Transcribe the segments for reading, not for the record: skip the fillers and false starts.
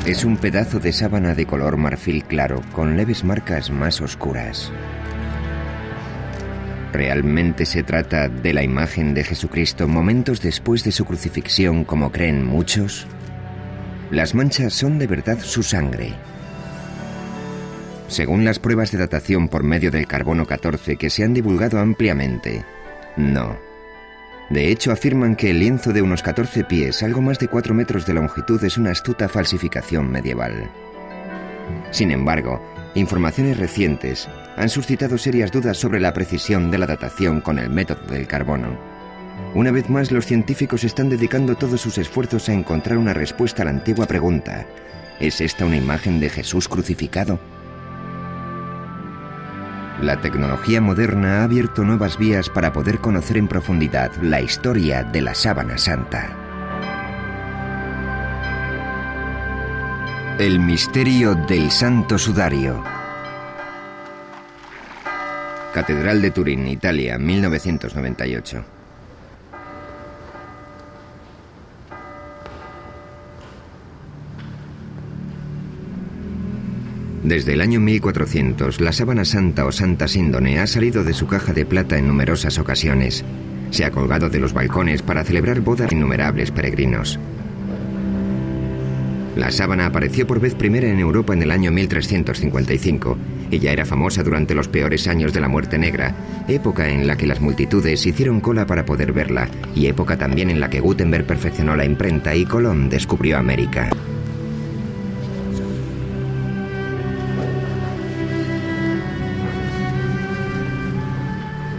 Es un pedazo de sábana de color marfil claro, con leves marcas más oscuras. ¿Realmente se trata de la imagen de Jesucristo momentos después de su crucifixión, como creen muchos? Las manchas son de verdad su sangre. Según las pruebas de datación por medio del carbono 14 que se han divulgado ampliamente, no. De hecho, afirman que el lienzo de unos 14 pies, algo más de 4 metros de longitud, es una astuta falsificación medieval. Sin embargo, informaciones recientes han suscitado serias dudas sobre la precisión de la datación con el método del carbono. Una vez más, los científicos están dedicando todos sus esfuerzos a encontrar una respuesta a la antigua pregunta: ¿es esta una imagen de Jesús crucificado? La tecnología moderna ha abierto nuevas vías para poder conocer en profundidad la historia de la Sábana Santa. El misterio del Santo Sudario. Catedral de Turín, Italia, 1998. Desde el año 1400, la sábana santa o santa síndone ha salido de su caja de plata en numerosas ocasiones. Se ha colgado de los balcones para celebrar bodas a innumerables peregrinos. La sábana apareció por vez primera en Europa en el año 1355 y ya era famosa durante los peores años de la Muerte Negra, época en la que las multitudes hicieron cola para poder verla y época también en la que Gutenberg perfeccionó la imprenta y Colón descubrió América.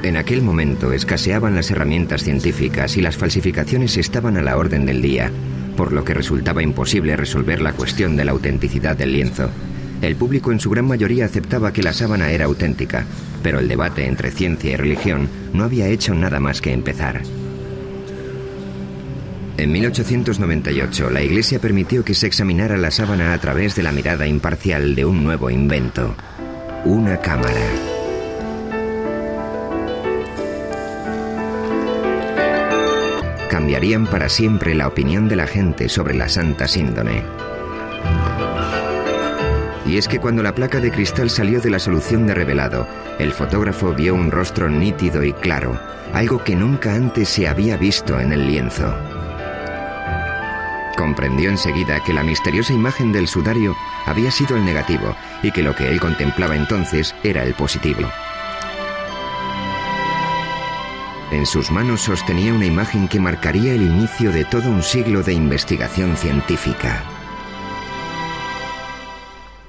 En aquel momento escaseaban las herramientas científicas y las falsificaciones estaban a la orden del día, por lo que resultaba imposible resolver la cuestión de la autenticidad del lienzo. El público en su gran mayoría aceptaba que la sábana era auténtica, pero el debate entre ciencia y religión no había hecho nada más que empezar. En 1898, la Iglesia permitió que se examinara la sábana a través de la mirada imparcial de un nuevo invento: una cámara. Cambiarían para siempre la opinión de la gente sobre la Santa Síndone. Y es que cuando la placa de cristal salió de la solución de revelado, el fotógrafo vio un rostro nítido y claro, algo que nunca antes se había visto en el lienzo. Comprendió enseguida que la misteriosa imagen del sudario había sido el negativo y que lo que él contemplaba entonces era el positivo. En sus manos sostenía una imagen que marcaría el inicio de todo un siglo de investigación científica.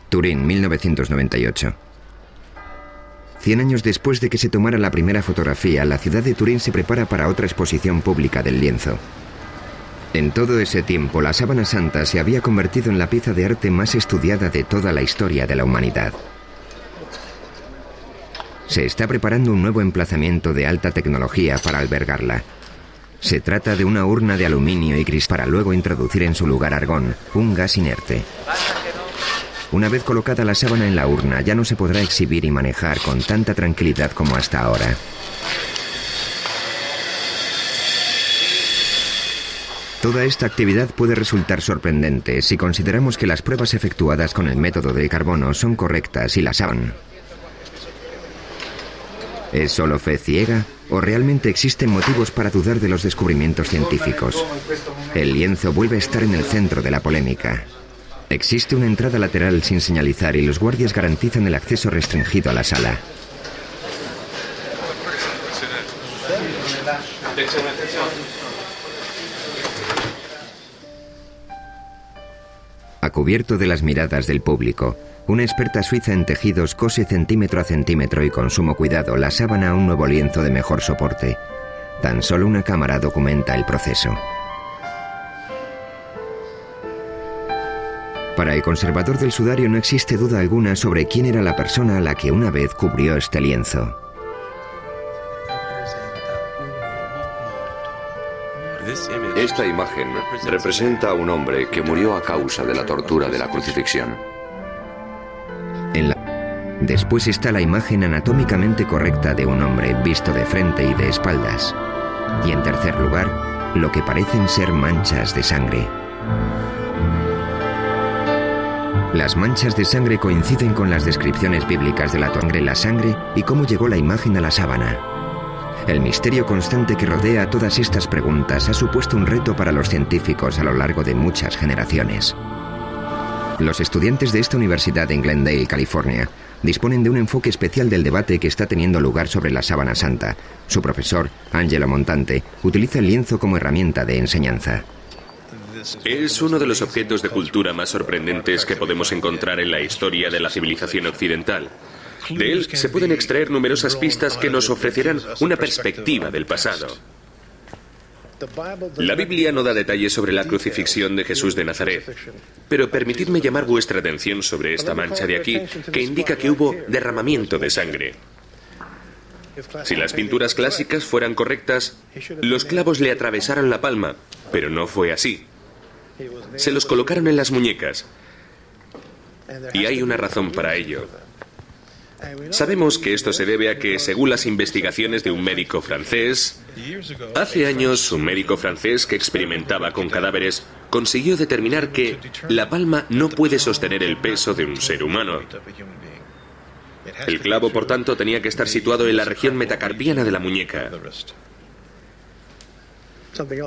Turín, 1998. 100 años después de que se tomara la primera fotografía, la ciudad de Turín se prepara para otra exposición pública del lienzo. En todo ese tiempo, la sábana santa se había convertido en la pieza de arte más estudiada de toda la historia de la humanidad. Se está preparando un nuevo emplazamiento de alta tecnología para albergarla. Se trata de una urna de aluminio y cristal para luego introducir en su lugar argón, un gas inerte. Una vez colocada la sábana en la urna, ya no se podrá exhibir y manejar con tanta tranquilidad como hasta ahora. Toda esta actividad puede resultar sorprendente si consideramos que las pruebas efectuadas con el método del carbono son correctas y la sábana. ¿Es solo fe ciega o realmente existen motivos para dudar de los descubrimientos científicos? El lienzo vuelve a estar en el centro de la polémica. Existe una entrada lateral sin señalizar y los guardias garantizan el acceso restringido a la sala. A cubierto de las miradas del público, una experta suiza en tejidos cose centímetro a centímetro y con sumo cuidado la sábana a un nuevo lienzo de mejor soporte. Tan solo una cámara documenta el proceso. Para el conservador del sudario no existe duda alguna sobre quién era la persona a la que una vez cubrió este lienzo. Esta imagen representa a un hombre que murió a causa de la tortura de la crucifixión. Después está la imagen anatómicamente correcta de un hombre visto de frente y de espaldas. Y en tercer lugar, lo que parecen ser manchas de sangre. Las manchas de sangre coinciden con las descripciones bíblicas de la sangre y cómo llegó la imagen a la sábana. El misterio constante que rodea todas estas preguntas ha supuesto un reto para los científicos a lo largo de muchas generaciones. Los estudiantes de esta universidad en Glendale, California, disponen de un enfoque especial del debate que está teniendo lugar sobre la sábana santa. Su profesor, Angelo Montante, utiliza el lienzo como herramienta de enseñanza. Es uno de los objetos de cultura más sorprendentes que podemos encontrar en la historia de la civilización occidental. De él se pueden extraer numerosas pistas que nos ofrecerán una perspectiva del pasado. La Biblia no da detalles sobre la crucifixión de Jesús de Nazaret, pero permitidme llamar vuestra atención sobre esta mancha de aquí, que indica que hubo derramamiento de sangre. Si las pinturas clásicas fueran correctas, los clavos le atravesaron la palma, pero no fue así. Se los colocaron en las muñecas, y hay una razón para ello. Sabemos que esto se debe a que, según las investigaciones de un médico francés, hace años un médico francés que experimentaba con cadáveres consiguió determinar que la palma no puede sostener el peso de un ser humano. El clavo, por tanto, tenía que estar situado en la región metacarpiana de la muñeca.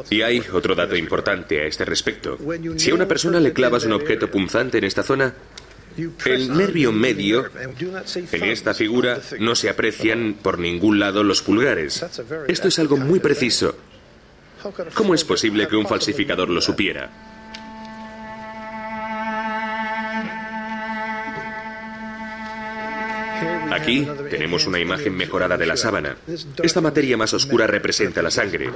Y hay otro dato importante a este respecto. Si a una persona le clavas un objeto punzante en esta zona, el nervio medio, en esta figura, no se aprecian por ningún lado los pulgares. Esto es algo muy preciso. ¿Cómo es posible que un falsificador lo supiera? Aquí tenemos una imagen mejorada de la sábana. Esta materia más oscura representa la sangre.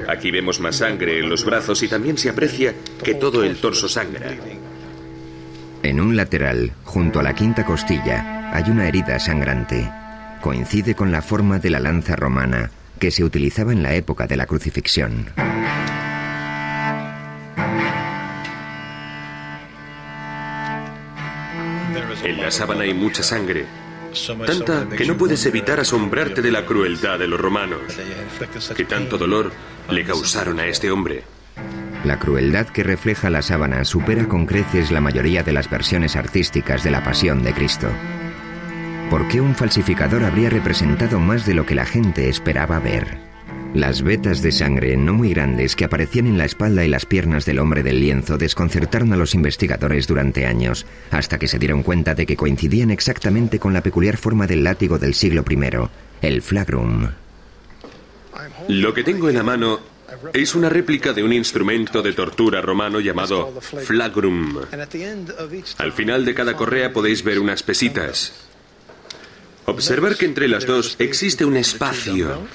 Aquí vemos más sangre en los brazos y también se aprecia que todo el torso sangra. En un lateral, junto a la quinta costilla, hay una herida sangrante. Coincide con la forma de la lanza romana que se utilizaba en la época de la crucifixión. En la sábana hay mucha sangre, tanta que no puedes evitar asombrarte de la crueldad de los romanos, que tanto dolor le causaron a este hombre. La crueldad que refleja la sábana supera con creces la mayoría de las versiones artísticas de la Pasión de Cristo. ¿Por qué un falsificador habría representado más de lo que la gente esperaba ver? Las vetas de sangre no muy grandes que aparecían en la espalda y las piernas del hombre del lienzo desconcertaron a los investigadores durante años, hasta que se dieron cuenta de que coincidían exactamente con la peculiar forma del látigo del siglo I, el flagrum. Lo que tengo en la mano es una réplica de un instrumento de tortura romano llamado flagrum. Al final de cada correa podéis ver unas pesitas. Observar que entre las dos existe un espacio.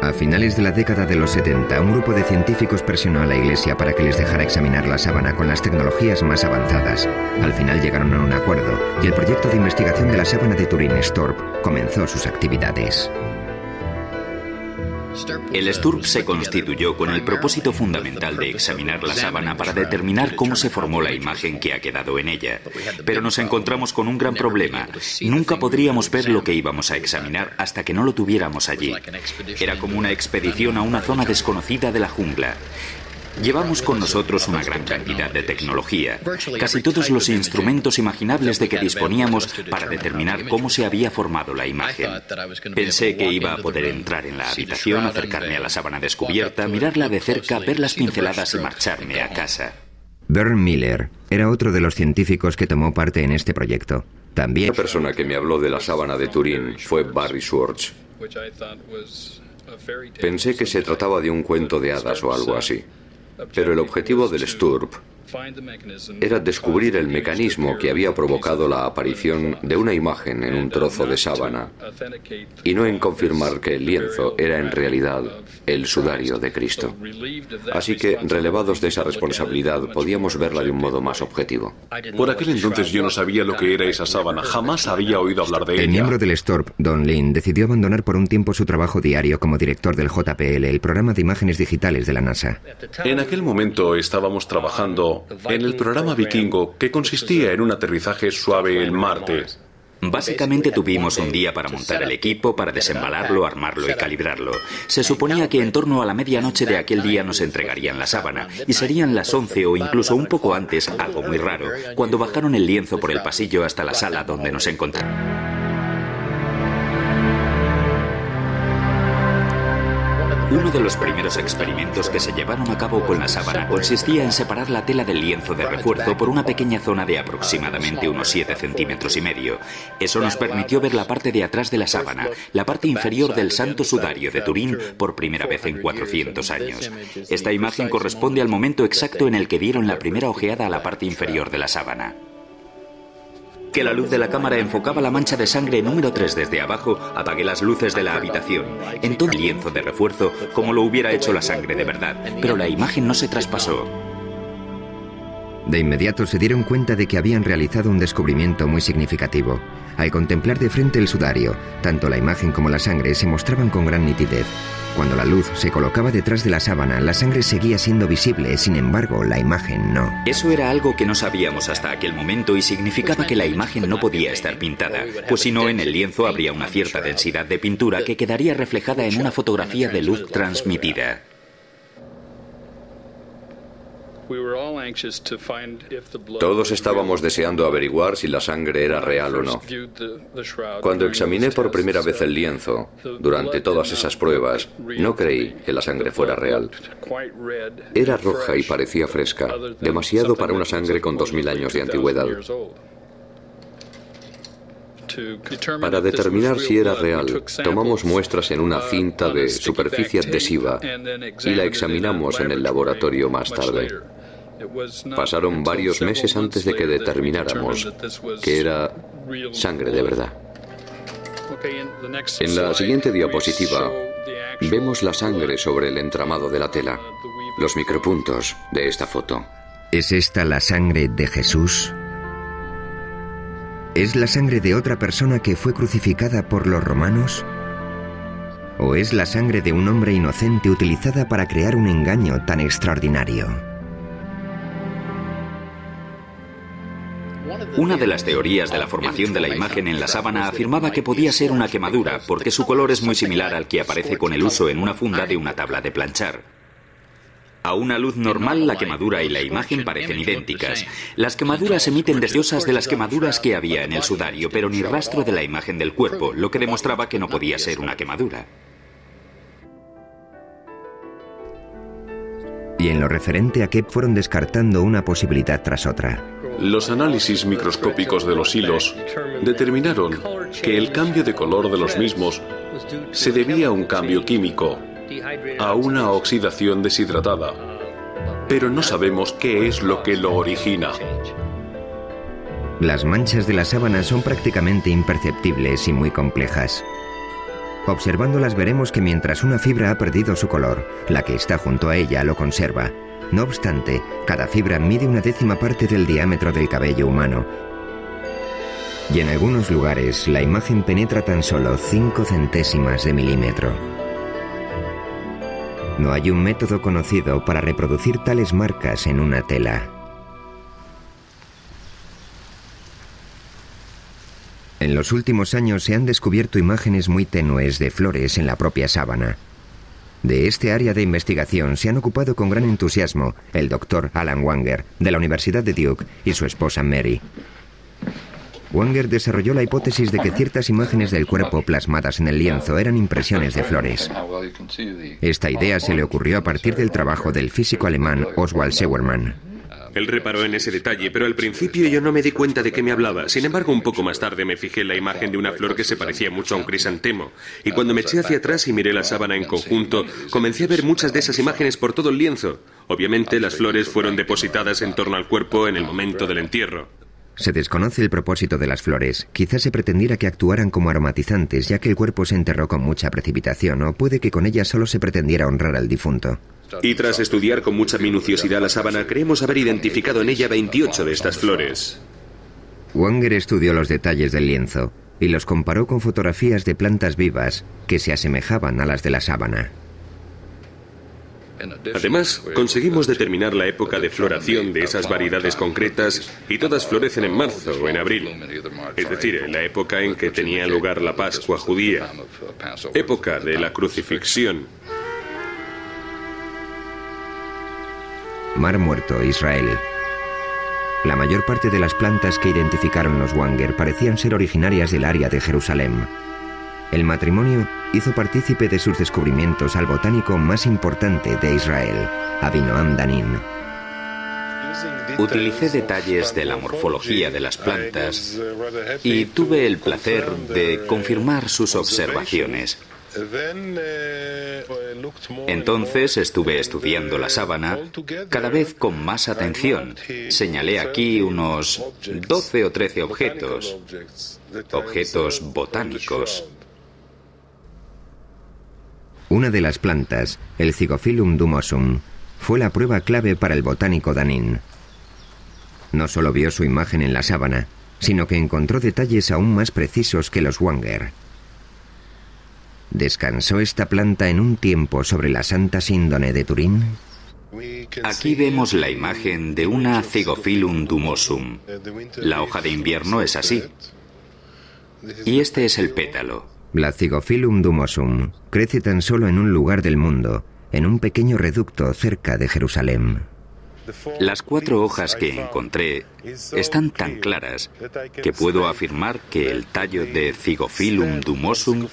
A finales de la década de los 70, un grupo de científicos presionó a la Iglesia para que les dejara examinar la sábana con las tecnologías más avanzadas. Al final llegaron a un acuerdo y el proyecto de investigación de la sábana de Turín, STURP, comenzó sus actividades. El STURP se constituyó con el propósito fundamental de examinar la sábana para determinar cómo se formó la imagen que ha quedado en ella. Pero nos encontramos con un gran problema. Nunca podríamos ver lo que íbamos a examinar hasta que no lo tuviéramos allí. Era como una expedición a una zona desconocida de la jungla. Llevamos con nosotros una gran cantidad de tecnología, casi todos los instrumentos imaginables de que disponíamos para determinar cómo se había formado la imagen. Pensé que iba a poder entrar en la habitación, acercarme a la sábana descubierta, mirarla de cerca, ver las pinceladas y marcharme a casa. Bern Miller era otro de los científicos que tomó parte en este proyecto. También... La persona que me habló de la sábana de Turín fue Barry Schwartz. Pensé que se trataba de un cuento de hadas o algo así. Pero el objetivo del STURP era descubrir el mecanismo que había provocado la aparición de una imagen en un trozo de sábana y no en confirmar que el lienzo era en realidad el sudario de Cristo. Así que, relevados de esa responsabilidad, podíamos verla de un modo más objetivo. Por aquel entonces yo no sabía lo que era esa sábana, jamás había oído hablar de ella. El miembro del STORP, Don Lin, decidió abandonar por un tiempo su trabajo diario como director del JPL, el programa de imágenes digitales de la NASA. En aquel momento estábamos trabajando en el programa Vikingo, que consistía en un aterrizaje suave en Marte. Básicamente tuvimos un día para montar el equipo, para desembalarlo, armarlo y calibrarlo. Se suponía que en torno a la medianoche de aquel día nos entregarían la sábana, y serían las 11 o incluso un poco antes, algo muy raro, cuando bajaron el lienzo por el pasillo hasta la sala donde nos encontramos. Uno de los primeros experimentos que se llevaron a cabo con la sábana consistía en separar la tela del lienzo de refuerzo por una pequeña zona de aproximadamente unos 7,5 centímetros. Eso nos permitió ver la parte de atrás de la sábana, la parte inferior del Santo Sudario de Turín, por primera vez en 400 años. Esta imagen corresponde al momento exacto en el que dieron la primera ojeada a la parte inferior de la sábana. Que la luz de la cámara enfocaba la mancha de sangre número 3 desde abajo, apagué las luces de la habitación. Entonces el lienzo de refuerzo, como lo hubiera hecho la sangre de verdad, pero la imagen no se traspasó. De inmediato se dieron cuenta de que habían realizado un descubrimiento muy significativo. Al contemplar de frente el sudario, tanto la imagen como la sangre se mostraban con gran nitidez. Cuando la luz se colocaba detrás de la sábana, la sangre seguía siendo visible, sin embargo, la imagen no. Eso era algo que no sabíamos hasta aquel momento y significaba que la imagen no podía estar pintada, pues si no, en el lienzo habría una cierta densidad de pintura que quedaría reflejada en una fotografía de luz transmitida. Todos estábamos deseando averiguar si la sangre era real o no. Cuando examiné por primera vez el lienzo, durante todas esas pruebas, no creí que la sangre fuera real. Era roja y parecía fresca, demasiado para una sangre con 2000 años de antigüedad. Para determinar si era real, tomamos muestras en una cinta de superficie adhesiva y la examinamos en el laboratorio más tarde. Pasaron varios meses antes de que determináramos que era sangre de verdad. En la siguiente diapositiva vemos la sangre sobre el entramado de la tela, los micropuntos de esta foto. ¿Es esta la sangre de Jesús? ¿Es la sangre de otra persona que fue crucificada por los romanos? ¿O es la sangre de un hombre inocente utilizada para crear un engaño tan extraordinario? Una de las teorías de la formación de la imagen en la sábana afirmaba que podía ser una quemadura, porque su color es muy similar al que aparece con el uso en una funda de una tabla de planchar. A una luz normal, la quemadura y la imagen parecen idénticas. Las quemaduras emiten deseosas de las quemaduras que había en el sudario, pero ni rastro de la imagen del cuerpo, lo que demostraba que no podía ser una quemadura. Y en lo referente a Kep fueron descartando una posibilidad tras otra. Los análisis microscópicos de los hilos determinaron que el cambio de color de los mismos se debía a un cambio químico, a una oxidación deshidratada, pero no sabemos qué es lo que lo origina. Las manchas de la sábana son prácticamente imperceptibles y muy complejas. Observándolas veremos que mientras una fibra ha perdido su color, la que está junto a ella lo conserva. No obstante, cada fibra mide 1/10 parte del diámetro del cabello humano. Y en algunos lugares, la imagen penetra tan solo 5 centésimas de milímetro. No hay un método conocido para reproducir tales marcas en una tela. En los últimos años se han descubierto imágenes muy tenues de flores en la propia sábana. De este área de investigación se han ocupado con gran entusiasmo el doctor Alan Wanger, de la Universidad de Duke, y su esposa Mary. Wanger desarrolló la hipótesis de que ciertas imágenes del cuerpo plasmadas en el lienzo eran impresiones de flores. Esta idea se le ocurrió a partir del trabajo del físico alemán Oswald Scheuermann. Él reparó en ese detalle, pero al principio yo no me di cuenta de qué me hablaba. Sin embargo, un poco más tarde me fijé en la imagen de una flor que se parecía mucho a un crisantemo. Y cuando me eché hacia atrás y miré la sábana en conjunto, comencé a ver muchas de esas imágenes por todo el lienzo. Obviamente, las flores fueron depositadas en torno al cuerpo en el momento del entierro. Se desconoce el propósito de las flores. Quizás se pretendiera que actuaran como aromatizantes, ya que el cuerpo se enterró con mucha precipitación, o puede que con ellas solo se pretendiera honrar al difunto. Y tras estudiar con mucha minuciosidad la sábana, creemos haber identificado en ella 28 de estas flores. Wanger estudió los detalles del lienzo y los comparó con fotografías de plantas vivas que se asemejaban a las de la sábana. Además, conseguimos determinar la época de floración de esas variedades concretas y todas florecen en marzo o en abril, es decir, en la época en que tenía lugar la Pascua judía, época de la crucifixión. Mar Muerto, Israel. La mayor parte de las plantas que identificaron los Wanger parecían ser originarias del área de Jerusalén. El matrimonio hizo partícipe de sus descubrimientos al botánico más importante de Israel, Avinoam Danin. Utilicé detalles de la morfología de las plantas y tuve el placer de confirmar sus observaciones. Entonces estuve estudiando la sábana cada vez con más atención. Señalé aquí unos 12 o 13 objetos botánicos. Una de las plantas, el Zygophyllum dumosum, fue la prueba clave para el botánico Danin. No solo vio su imagen en la sábana, sino que encontró detalles aún más precisos que los Wanger. ¿Descansó esta planta en un tiempo sobre la Santa Síndone de Turín? Aquí vemos la imagen de una Zygophyllum dumosum. La hoja de invierno es así. Y este es el pétalo. La Zygophyllum dumosum crece tan solo en un lugar del mundo, en un pequeño reducto cerca de Jerusalén. Las 4 hojas que encontré están tan claras que puedo afirmar que el tallo de Zygophyllum dumosum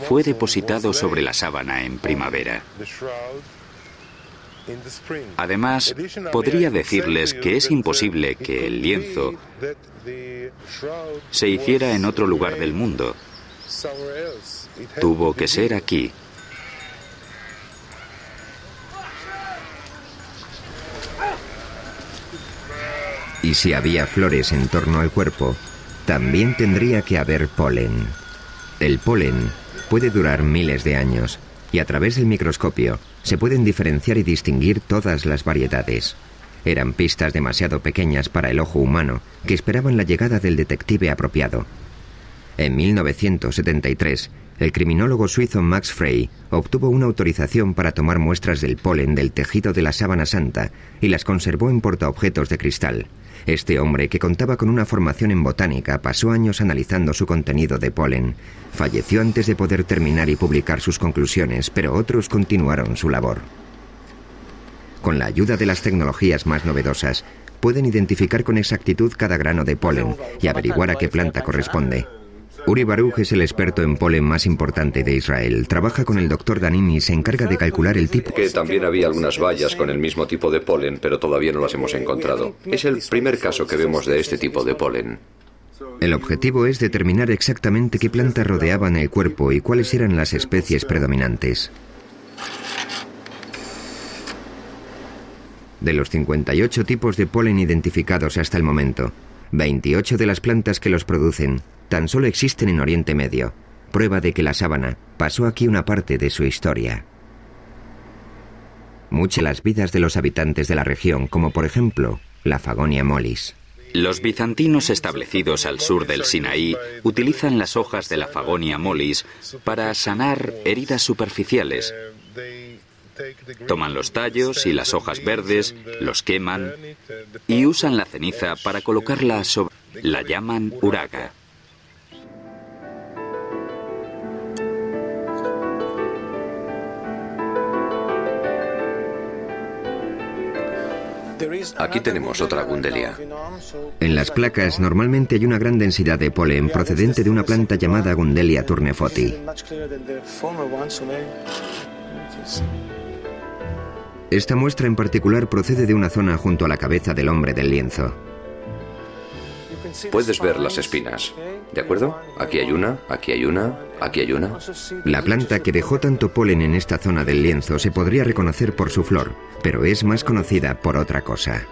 fue depositado sobre la sábana en primavera. Además, podría decirles que es imposible que el lienzo se hiciera en otro lugar del mundo. Tuvo que ser aquí. Y si había flores en torno al cuerpo, también tendría que haber polen. El polen puede durar miles de años, y a través del microscopio se pueden diferenciar y distinguir todas las variedades. Eran pistas demasiado pequeñas para el ojo humano, que esperaban la llegada del detective apropiado. En 1973, el criminólogo suizo Max Frey obtuvo una autorización para tomar muestras del polen del tejido de la sábana santa y las conservó en portaobjetos de cristal. Este hombre, que contaba con una formación en botánica, pasó años analizando su contenido de polen. Falleció antes de poder terminar y publicar sus conclusiones, pero otros continuaron su labor. Con la ayuda de las tecnologías más novedosas, pueden identificar con exactitud cada grano de polen y averiguar a qué planta corresponde. Uri Baruch es el experto en polen más importante de Israel. Trabaja con el Dr. Danin y se encarga de calcular el tipo. Que también había algunas bayas con el mismo tipo de polen, pero todavía no las hemos encontrado. Es el primer caso que vemos de este tipo de polen. El objetivo es determinar exactamente qué plantas rodeaban el cuerpo y cuáles eran las especies predominantes. De los 58 tipos de polen identificados hasta el momento, 28 de las plantas que los producen tan solo existen en Oriente Medio, prueba de que la sábana pasó aquí una parte de su historia. Muchas las vidas de los habitantes de la región, como por ejemplo la Fagonia mollis. Los bizantinos establecidos al sur del Sinaí utilizan las hojas de la Fagonia mollis para sanar heridas superficiales. Toman los tallos y las hojas verdes, los queman y usan la ceniza para colocarla sobre... La llaman uraga. Aquí tenemos otra gundelia. En las placas normalmente hay una gran densidad de polen procedente de una planta llamada Gundelia turnefoti. Esta muestra en particular procede de una zona junto a la cabeza del hombre del lienzo. Puedes ver las espinas, ¿de acuerdo? Aquí hay una, aquí hay una, aquí hay una. La planta que dejó tanto polen en esta zona del lienzo se podría reconocer por su flor, pero es más conocida por otra cosa.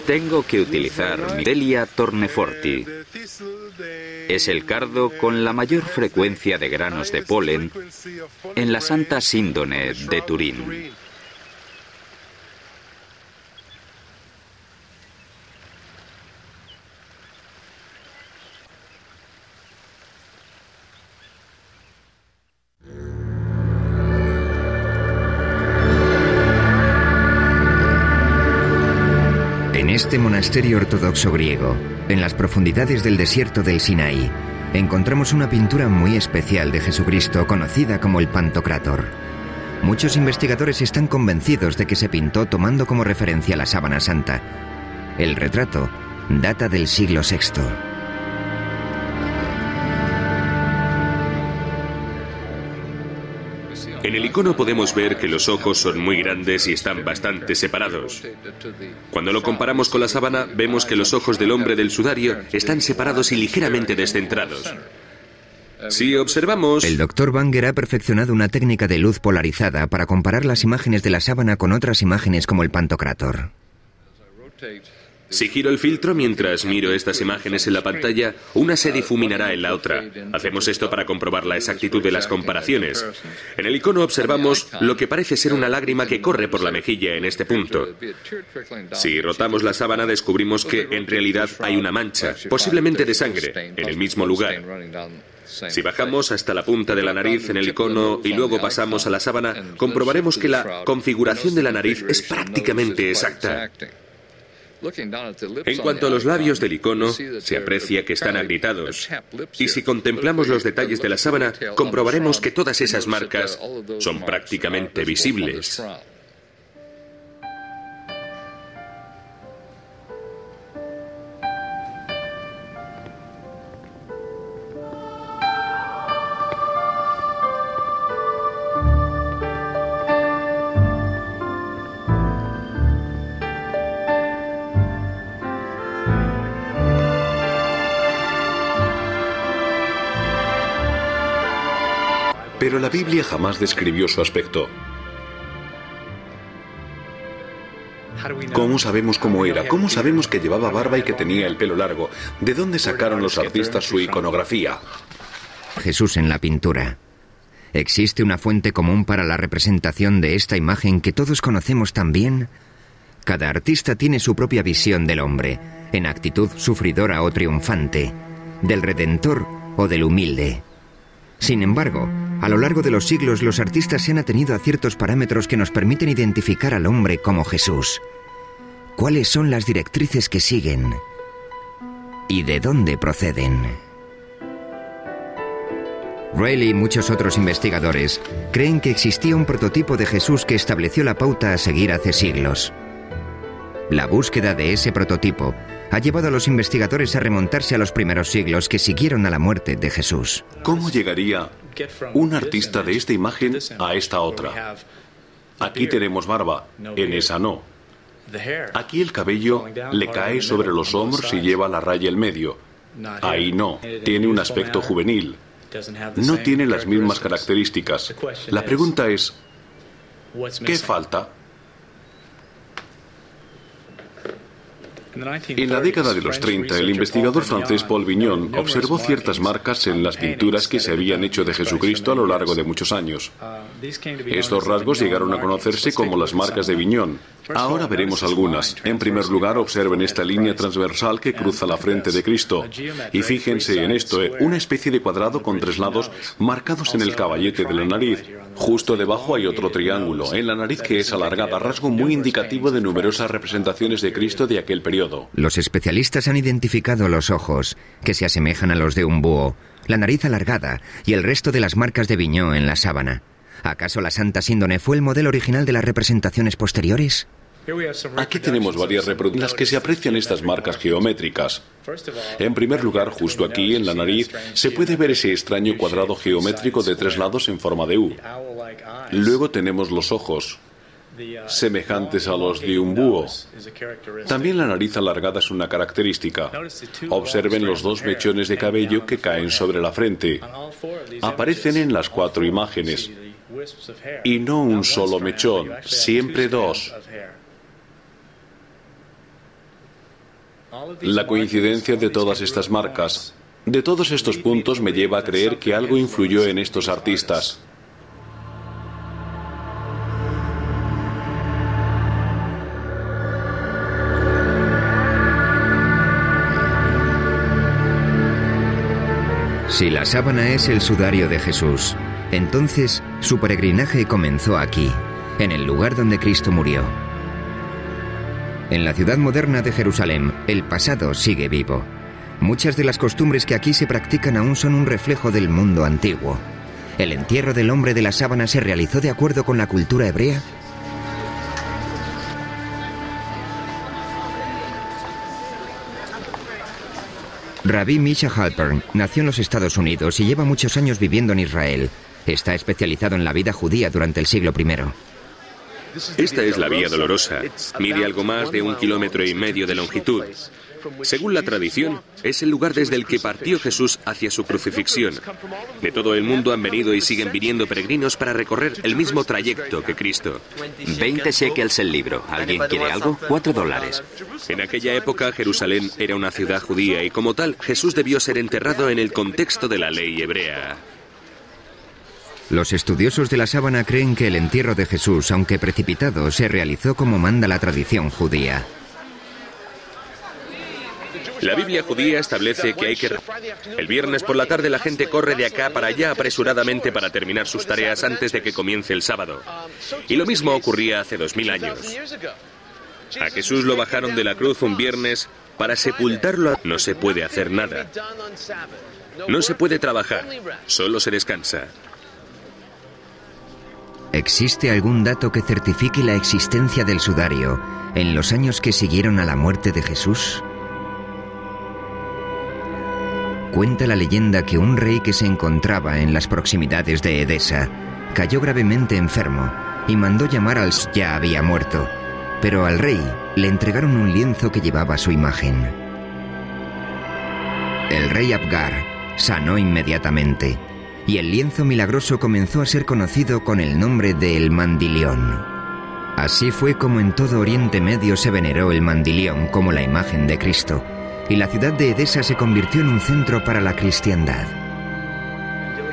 Tengo que utilizar mi Delia torneforti. Es el cardo con la mayor frecuencia de granos de polen en la Santa Síndone de Turín. En este monasterio ortodoxo griego, en las profundidades del desierto del Sinaí, encontramos una pintura muy especial de Jesucristo conocida como el Pantocrátor. Muchos investigadores están convencidos de que se pintó tomando como referencia la sábana santa. El retrato data del siglo VI. En el icono podemos ver que los ojos son muy grandes y están bastante separados. Cuando lo comparamos con la sábana, vemos que los ojos del hombre del sudario están separados y ligeramente descentrados. Si observamos... El Dr. Banger ha perfeccionado una técnica de luz polarizada para comparar las imágenes de la sábana con otras imágenes como el Pantocrátor. Si giro el filtro mientras miro estas imágenes en la pantalla, una se difuminará en la otra. Hacemos esto para comprobar la exactitud de las comparaciones. En el icono observamos lo que parece ser una lágrima que corre por la mejilla en este punto. Si rotamos la sábana descubrimos que en realidad hay una mancha, posiblemente de sangre, en el mismo lugar. Si bajamos hasta la punta de la nariz en el icono y luego pasamos a la sábana, comprobaremos que la configuración de la nariz es prácticamente exacta. En cuanto a los labios del icono, se aprecia que están agrietados. Y si contemplamos los detalles de la sábana, comprobaremos que todas esas marcas son prácticamente visibles. Pero la Biblia jamás describió su aspecto. ¿Cómo sabemos cómo era? ¿Cómo sabemos que llevaba barba y que tenía el pelo largo? ¿De dónde sacaron los artistas su iconografía? Jesús en la pintura. ¿Existe una fuente común para la representación de esta imagen que todos conocemos tan bien? Cada artista tiene su propia visión del hombre, en actitud sufridora o triunfante, del redentor o del humilde. Sin embargo, a lo largo de los siglos los artistas se han atenido a ciertos parámetros que nos permiten identificar al hombre como Jesús. ¿Cuáles son las directrices que siguen? ¿Y de dónde proceden? Rayleigh y muchos otros investigadores creen que existía un prototipo de Jesús que estableció la pauta a seguir hace siglos. La búsqueda de ese prototipo ha llevado a los investigadores a remontarse a los primeros siglos que siguieron a la muerte de Jesús. ¿Cómo llegaría un artista de esta imagen a esta otra? Aquí tenemos barba, en esa no. Aquí el cabello le cae sobre los hombros y lleva la raya en medio. Ahí no, tiene un aspecto juvenil. No tiene las mismas características. La pregunta es, ¿qué falta? En la década de los 30, el investigador francés Paul Vignon observó ciertas marcas en las pinturas que se habían hecho de Jesucristo a lo largo de muchos años. Estos rasgos llegaron a conocerse como las marcas de Vignon. Ahora veremos algunas. En primer lugar, observen esta línea transversal que cruza la frente de Cristo. Y fíjense en esto, una especie de cuadrado con tres lados marcados en el caballete de la nariz. Justo debajo hay otro triángulo, en la nariz que es alargada, rasgo muy indicativo de numerosas representaciones de Cristo de aquel periodo. Los especialistas han identificado los ojos, que se asemejan a los de un búho, la nariz alargada y el resto de las marcas de Vignon en la sábana. ¿Acaso la Santa Síndone fue el modelo original de las representaciones posteriores? Aquí tenemos varias reproducciones en las que se aprecian estas marcas geométricas. En primer lugar, justo aquí, en la nariz, se puede ver ese extraño cuadrado geométrico de 3 lados en forma de U. Luego tenemos los ojos, semejantes a los de un búho. También la nariz alargada es una característica. Observen los 2 mechones de cabello que caen sobre la frente. Aparecen en las 4 imágenes. Y no un solo mechón, siempre 2. La coincidencia de todas estas marcas, de todos estos puntos, me lleva a creer que algo influyó en estos artistas. Si la sábana es el sudario de Jesús, entonces su peregrinaje comenzó aquí, en el lugar donde Cristo murió. En la ciudad moderna de Jerusalén, el pasado sigue vivo. Muchas de las costumbres que aquí se practican aún son un reflejo del mundo antiguo. ¿El entierro del hombre de la sábana se realizó de acuerdo con la cultura hebrea? Rabbi Misha Halpern nació en los Estados Unidos y lleva muchos años viviendo en Israel. Está especializado en la vida judía durante el siglo I. Esta es la Vía Dolorosa. Mide algo más de 1,5 kilómetros de longitud. Según la tradición, es el lugar desde el que partió Jesús hacia su crucifixión. De todo el mundo han venido y siguen viniendo peregrinos para recorrer el mismo trayecto que Cristo. 20 shekels el libro. ¿Alguien quiere algo? $4. En aquella época, Jerusalén era una ciudad judía y como tal, Jesús debió ser enterrado en el contexto de la ley hebrea. Los estudiosos de la sábana creen que el entierro de Jesús, aunque precipitado, se realizó como manda la tradición judía. La Biblia judía establece que el viernes por la tarde la gente corre de acá para allá apresuradamente para terminar sus tareas antes de que comience el sábado. Y lo mismo ocurría hace 2000 años. A Jesús lo bajaron de la cruz un viernes para sepultarlo. No se puede hacer nada. No se puede trabajar. Solo se descansa. ¿Existe algún dato que certifique la existencia del sudario en los años que siguieron a la muerte de Jesús? Cuenta la leyenda que un rey que se encontraba en las proximidades de Edesa cayó gravemente enfermo y mandó llamar al ya había muerto, pero al rey le entregaron un lienzo que llevaba su imagen. El rey Abgar sanó inmediatamente y el lienzo milagroso comenzó a ser conocido con el nombre de El Mandilión. Así fue como en todo Oriente Medio se veneró el mandilión como la imagen de Cristo, y la ciudad de Edesa se convirtió en un centro para la cristiandad.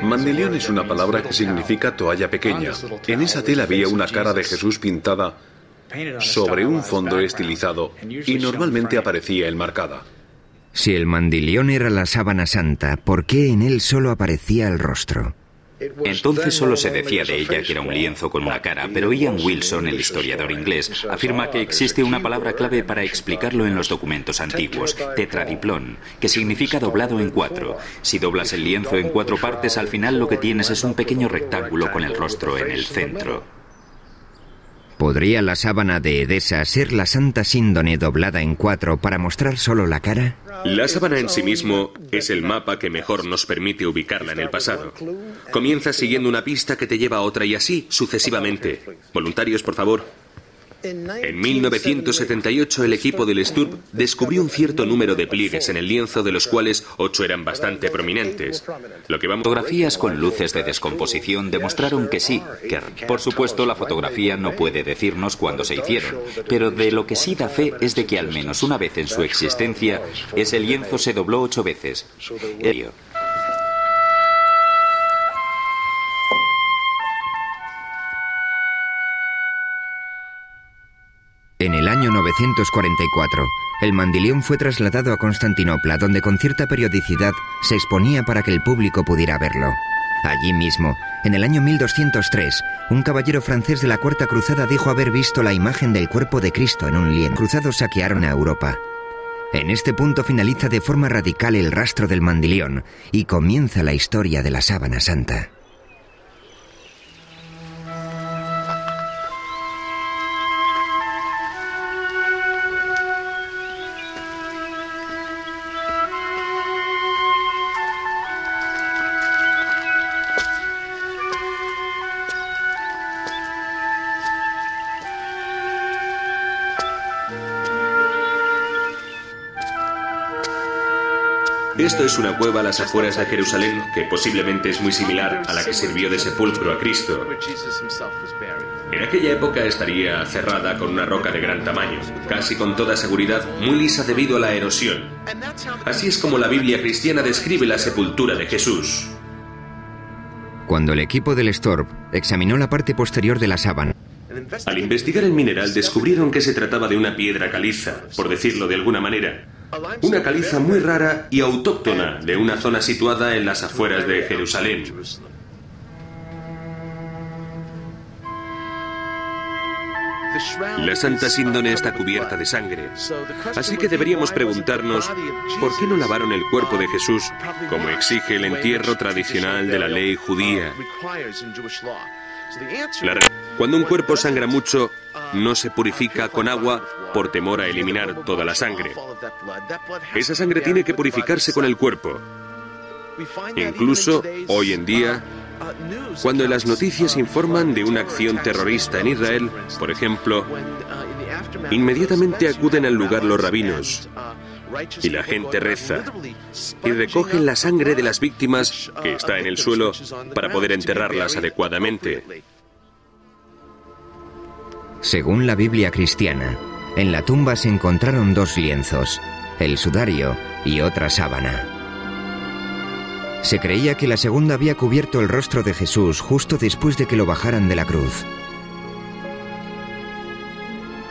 Mandilión es una palabra que significa toalla pequeña. En esa tela había una cara de Jesús pintada sobre un fondo estilizado y normalmente aparecía enmarcada. Si el mandilión era la sábana santa, ¿por qué en él solo aparecía el rostro? Entonces solo se decía de ella que era un lienzo con una cara, pero Ian Wilson, el historiador inglés, afirma que existe una palabra clave para explicarlo en los documentos antiguos, tetradiplón, que significa doblado en 4. Si doblas el lienzo en 4 partes, al final lo que tienes es un pequeño rectángulo con el rostro en el centro. ¿Podría la sábana de Edesa ser la Santa Síndone doblada en 4 para mostrar solo la cara? La sábana en sí mismo es el mapa que mejor nos permite ubicarla en el pasado. Comienzas siguiendo una pista que te lleva a otra y así sucesivamente. Voluntarios, por favor. En 1978 el equipo del STURP descubrió un cierto número de pliegues en el lienzo, de los cuales 8 eran bastante prominentes. Fotografías con luces de descomposición demostraron que sí, que por supuesto la fotografía no puede decirnos cuándo se hicieron, pero de lo que sí da fe es de que al menos una vez en su existencia ese lienzo se dobló 8 veces. En el año 944, el mandilión fue trasladado a Constantinopla, donde con cierta periodicidad se exponía para que el público pudiera verlo. Allí mismo, en el año 1203, un caballero francés de la Cuarta Cruzada dijo haber visto la imagen del cuerpo de Cristo en un lienzo. Los cruzados saquearon a Europa. En este punto finaliza de forma radical el rastro del mandilión y comienza la historia de la sábana santa. Esto es una cueva a las afueras de Jerusalén que posiblemente es muy similar a la que sirvió de sepulcro a Cristo. En aquella época estaría cerrada con una roca de gran tamaño, casi con toda seguridad muy lisa debido a la erosión. Así es como la Biblia cristiana describe la sepultura de Jesús. Cuando el equipo del Storb examinó la parte posterior de la sábana, Al investigar el mineral descubrieron que se trataba de una piedra caliza, por decirlo de alguna manera. Una caliza muy rara y autóctona de una zona situada en las afueras de Jerusalén. La Santa Síndone está cubierta de sangre, así que deberíamos preguntarnos ¿por qué no lavaron el cuerpo de Jesús como exige el entierro tradicional de la ley judía? Cuando un cuerpo sangra mucho, no se purifica con agua por temor a eliminar toda la sangre. Esa sangre tiene que purificarse con el cuerpo. Incluso hoy en día, cuando en las noticias informan de una acción terrorista en Israel, por ejemplo, inmediatamente acuden al lugar los rabinos y la gente reza y recogen la sangre de las víctimas que está en el suelo para poder enterrarlas adecuadamente. Según la Biblia cristiana, en la tumba se encontraron 2 lienzos, el sudario y otra sábana. Se creía que la segunda había cubierto el rostro de Jesús justo después de que lo bajaran de la cruz.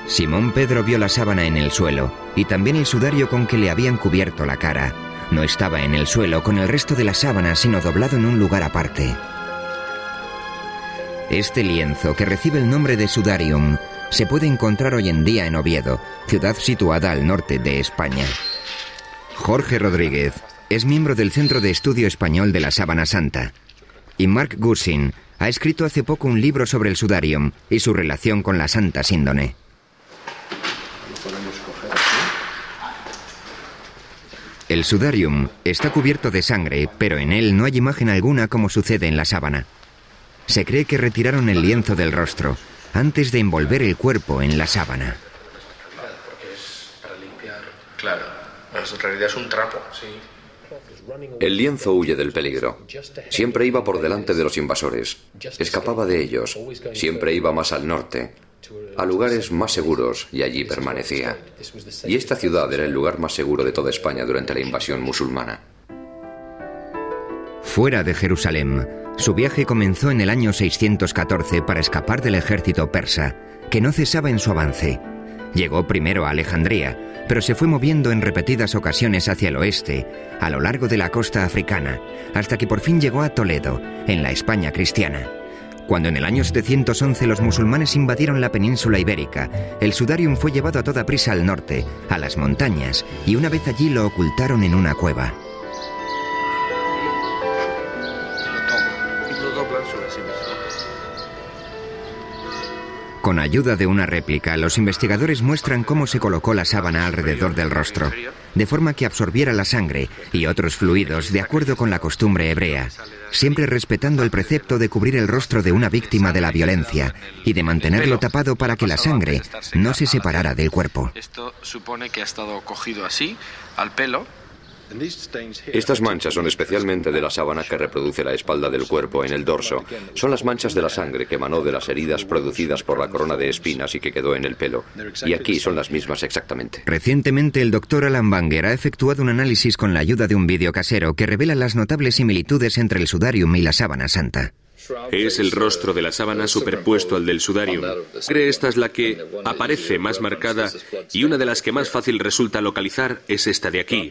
Simón Pedro vio la sábana en el suelo y también el sudario con que le habían cubierto la cara. No estaba en el suelo con el resto de la sábana, sino doblado en un lugar aparte. Este lienzo, que recibe el nombre de sudarium, se puede encontrar hoy en día en Oviedo, ciudad situada al norte de España. Jorge Rodríguez es miembro del Centro de Estudio Español de la Sábana Santa. Y Mark Gussin ha escrito hace poco un libro sobre el sudarium y su relación con la Santa Síndone. El sudarium está cubierto de sangre, pero en él no hay imagen alguna como sucede en la sábana. Se cree que retiraron el lienzo del rostro antes de envolver el cuerpo en la sábana. Porque es para limpiar. Claro, en realidad es un trapo, sí. El lienzo huye del peligro. Siempre iba por delante de los invasores. Escapaba de ellos. Siempre iba más al norte, a lugares más seguros, y allí permanecía. Y esta ciudad era el lugar más seguro de toda España durante la invasión musulmana. Fuera de Jerusalén, su viaje comenzó en el año 614 para escapar del ejército persa, que no cesaba en su avance. Llegó primero a Alejandría, pero se fue moviendo en repetidas ocasiones hacia el oeste, a lo largo de la costa africana, hasta que por fin llegó a Toledo, en la España cristiana. Cuando en el año 711 los musulmanes invadieron la península ibérica, el sudarium fue llevado a toda prisa al norte, a las montañas, y una vez allí lo ocultaron en una cueva. Con ayuda de una réplica, los investigadores muestran cómo se colocó la sábana alrededor del rostro, de forma que absorbiera la sangre y otros fluidos de acuerdo con la costumbre hebrea, siempre respetando el precepto de cubrir el rostro de una víctima de la violencia y de mantenerlo tapado para que la sangre no se separara del cuerpo. Esto supone que ha estado cogido así, al pelo. Estas manchas son especialmente de la sábana que reproduce la espalda del cuerpo en el dorso. Son las manchas de la sangre que emanó de las heridas producidas por la corona de espinas y que quedó en el pelo. Y aquí son las mismas exactamente. Recientemente el doctor Alan Banger ha efectuado un análisis con la ayuda de un vídeo casero que revela las notables similitudes entre el sudarium y la sábana santa. Es el rostro de la sábana superpuesto al del sudarium. Esta es la que aparece más marcada y una de las que más fácil resulta localizar es esta de aquí.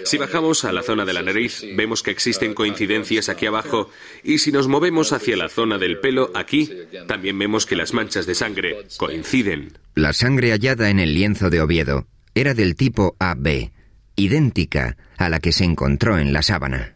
Si bajamos a la zona de la nariz, vemos que existen coincidencias aquí abajo, y si nos movemos hacia la zona del pelo, aquí, también vemos que las manchas de sangre coinciden. La sangre hallada en el lienzo de Oviedo era del tipo AB, idéntica a la que se encontró en la sábana.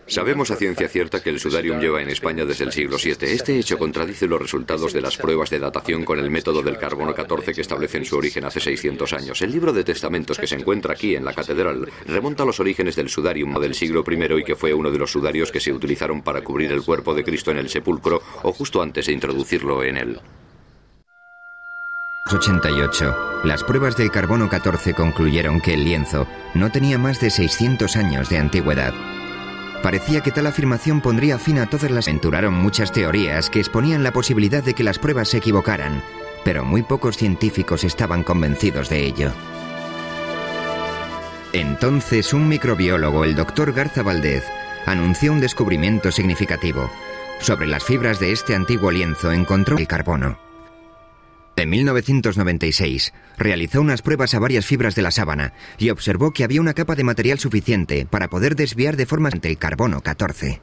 Sabemos a ciencia cierta que el sudarium lleva en España desde el siglo VII. Este hecho contradice los resultados de las pruebas de datación con el método del carbono 14 que establecen su origen hace 600 años. El libro de testamentos que se encuentra aquí en la catedral remonta a los orígenes del sudarium del siglo I y que fue uno de los sudarios que se utilizaron para cubrir el cuerpo de Cristo en el sepulcro o justo antes de introducirlo en él. 1988, las pruebas del carbono 14 concluyeron que el lienzo no tenía más de 600 años de antigüedad. Parecía que tal afirmación pondría fin a todas las... Aventuraron muchas teorías que exponían la posibilidad de que las pruebas se equivocaran, pero muy pocos científicos estaban convencidos de ello. Entonces, un microbiólogo, el Dr. Garza Valdez, anunció un descubrimiento significativo. Sobre las fibras de este antiguo lienzo encontró el carbono. En 1996, realizó unas pruebas a varias fibras de la sábana y observó que había una capa de material suficiente para poder desviar de forma ante el carbono 14.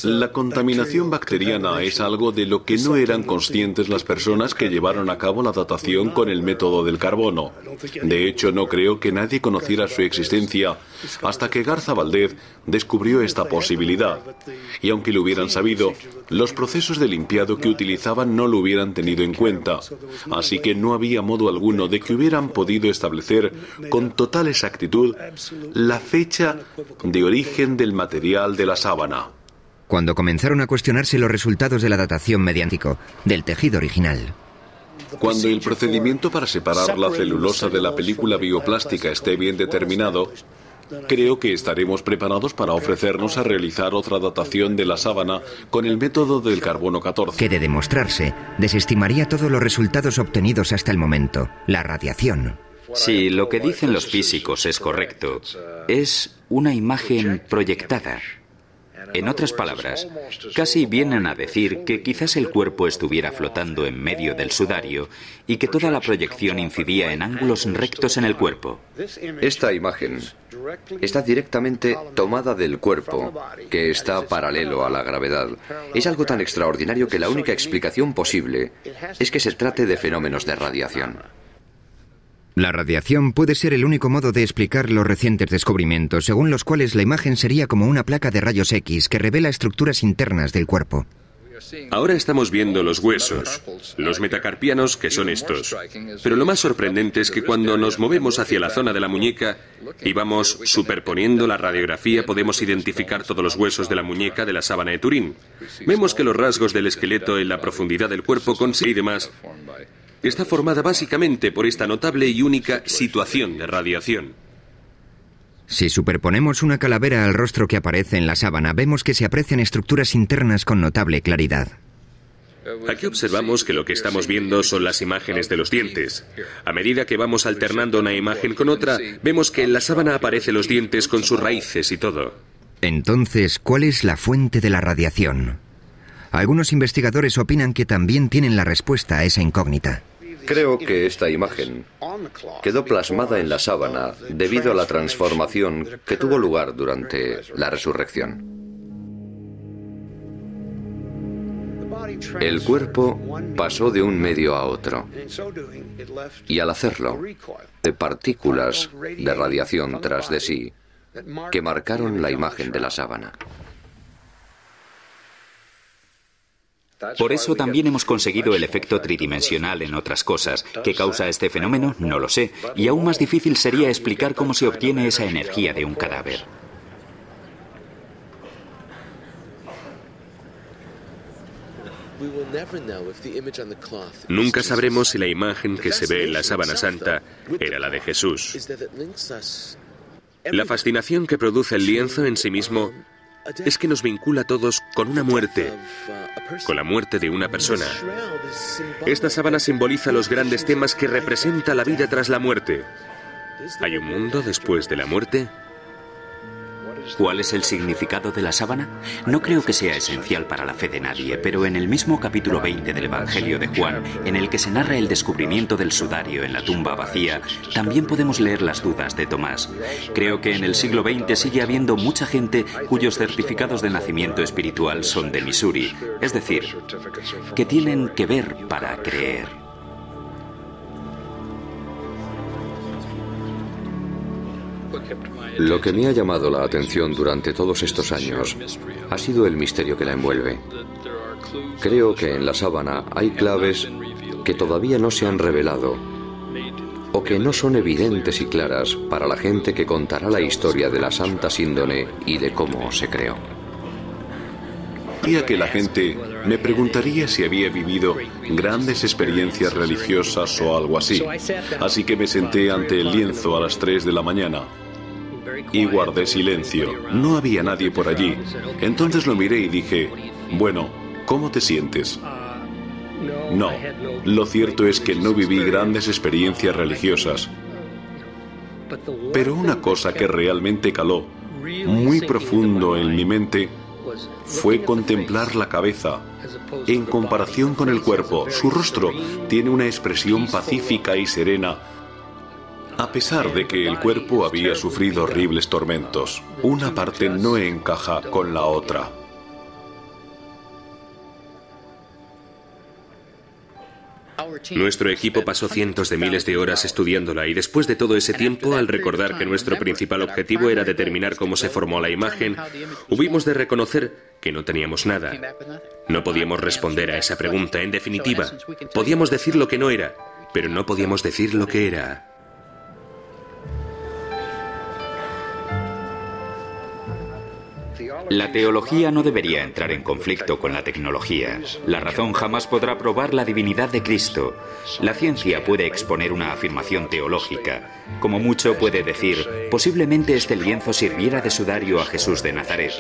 La contaminación bacteriana es algo de lo que no eran conscientes las personas que llevaron a cabo la datación con el método del carbono. De hecho, no creo que nadie conociera su existencia hasta que Garza Valdez descubrió esta posibilidad. Y aunque lo hubieran sabido, los procesos de limpiado que utilizaban no lo hubieran tenido en cuenta. Así que no había modo alguno de que hubieran podido establecer con total exactitud la fecha de origen del material de la sábana. Cuando comenzaron a cuestionarse los resultados de la datación mediante del tejido original. Cuando el procedimiento para separar la celulosa de la película bioplástica esté bien determinado, creo que estaremos preparados para ofrecernos a realizar otra datación de la sábana con el método del carbono 14. Que de demostrarse, desestimaría todos los resultados obtenidos hasta el momento, la radiación. Si lo que dicen los físicos es correcto, es una imagen proyectada. En otras palabras, casi vienen a decir que quizás el cuerpo estuviera flotando en medio del sudario y que toda la proyección incidía en ángulos rectos en el cuerpo. Esta imagen está directamente tomada del cuerpo, que está paralelo a la gravedad. Es algo tan extraordinario que la única explicación posible es que se trate de fenómenos de radiación. La radiación puede ser el único modo de explicar los recientes descubrimientos, según los cuales la imagen sería como una placa de rayos X que revela estructuras internas del cuerpo. Ahora estamos viendo los huesos, los metacarpianos, que son estos. Pero lo más sorprendente es que cuando nos movemos hacia la zona de la muñeca y vamos superponiendo la radiografía, podemos identificar todos los huesos de la muñeca de la sábana de Turín. Vemos que los rasgos del esqueleto en la profundidad del cuerpo y demás está formada básicamente por esta notable y única situación de radiación. Si superponemos una calavera al rostro que aparece en la sábana, vemos que se aprecian estructuras internas con notable claridad. Aquí observamos que lo que estamos viendo son las imágenes de los dientes. A medida que vamos alternando una imagen con otra, vemos que en la sábana aparecen los dientes con sus raíces y todo. Entonces, ¿cuál es la fuente de la radiación? Algunos investigadores opinan que también tienen la respuesta a esa incógnita. Creo que esta imagen quedó plasmada en la sábana debido a la transformación que tuvo lugar durante la resurrección. El cuerpo pasó de un medio a otro y al hacerlo, de partículas de radiación tras de sí que marcaron la imagen de la sábana. Por eso también hemos conseguido el efecto tridimensional en otras cosas. ¿Qué causa este fenómeno? No lo sé. Y aún más difícil sería explicar cómo se obtiene esa energía de un cadáver. Nunca sabremos si la imagen que se ve en la sábana santa era la de Jesús. La fascinación que produce el lienzo en sí mismo es que nos vincula a todos con una muerte, con la muerte de una persona. Esta sábana simboliza los grandes temas que representa la vida tras la muerte. ¿Hay un mundo después de la muerte? ¿Cuál es el significado de la sábana? No creo que sea esencial para la fe de nadie, pero en el mismo capítulo 20 del Evangelio de Juan, en el que se narra el descubrimiento del sudario en la tumba vacía, también podemos leer las dudas de Tomás. Creo que en el siglo XX sigue habiendo mucha gente cuyos certificados de nacimiento espiritual son de Missouri, es decir, que tienen que ver para creer. Lo que me ha llamado la atención durante todos estos años ha sido el misterio que la envuelve. Creo que en la sábana hay claves que todavía no se han revelado o que no son evidentes y claras para la gente que contará la historia de la Santa Síndone y de cómo se creó. Sabía que la gente me preguntaría si había vivido grandes experiencias religiosas o algo así. Así que me senté ante el lienzo a las 3 de la mañana y guardé silencio. No había nadie por allí. Entonces lo miré y dije, bueno, ¿cómo te sientes? No, lo cierto es que no viví grandes experiencias religiosas. Pero una cosa que realmente caló muy profundo en mi mente fue contemplar la cabeza. En comparación con el cuerpo, su rostro tiene una expresión pacífica y serena, a pesar de que el cuerpo había sufrido horribles tormentos. Una parte no encaja con la otra. Nuestro equipo pasó cientos de miles de horas estudiándola y después de todo ese tiempo, al recordar que nuestro principal objetivo era determinar cómo se formó la imagen, hubimos de reconocer que no teníamos nada. No podíamos responder a esa pregunta. En definitiva, podíamos decir lo que no era, pero no podíamos decir lo que era. La teología no debería entrar en conflicto con la tecnología. La razón jamás podrá probar la divinidad de Cristo. La ciencia puede exponer una afirmación teológica. Como mucho puede decir, posiblemente este lienzo sirviera de sudario a Jesús de Nazaret.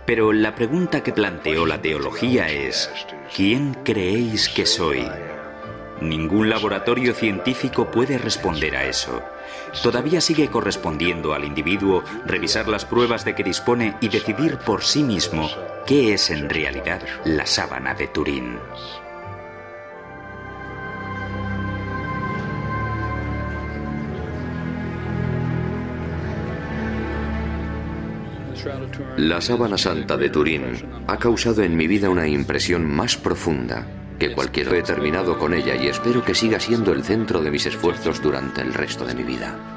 Pero la pregunta que planteó la teología es, ¿quién creéis que soy? Ningún laboratorio científico puede responder a eso. Todavía sigue correspondiendo al individuo revisar las pruebas de que dispone y decidir por sí mismo qué es en realidad la sábana de Turín. La sábana santa de Turín ha causado en mi vida una impresión más profunda que cualquier. He terminado con ella y espero que siga siendo el centro de mis esfuerzos durante el resto de mi vida.